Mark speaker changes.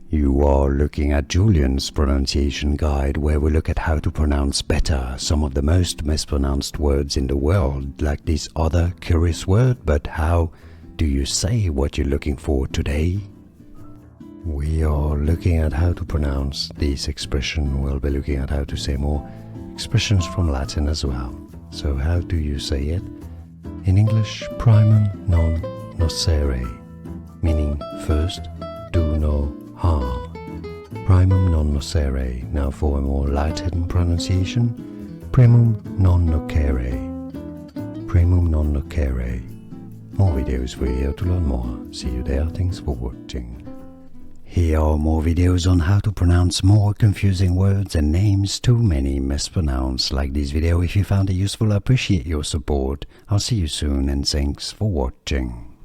Speaker 1: You are looking at Julian's pronunciation guide, where we look at how to pronounce better some of the most mispronounced words in the world, like this other curious word. But how do you say what you're looking for today? We are looking at how to pronounce this expression. We'll be looking at how to say more expressions from Latin as well. So how do you say it? In English, primum non nocere, meaning first, do no harm. Primum non nocere. Now for a more Latin pronunciation, primum non nocere. Primum non nocere. More videos for you to learn more. See you there. Thanks for watching. Here are more videos on how to pronounce more confusing words and names too many mispronounced. Like this video if you found it useful. I appreciate your support. I'll see you soon and thanks for watching.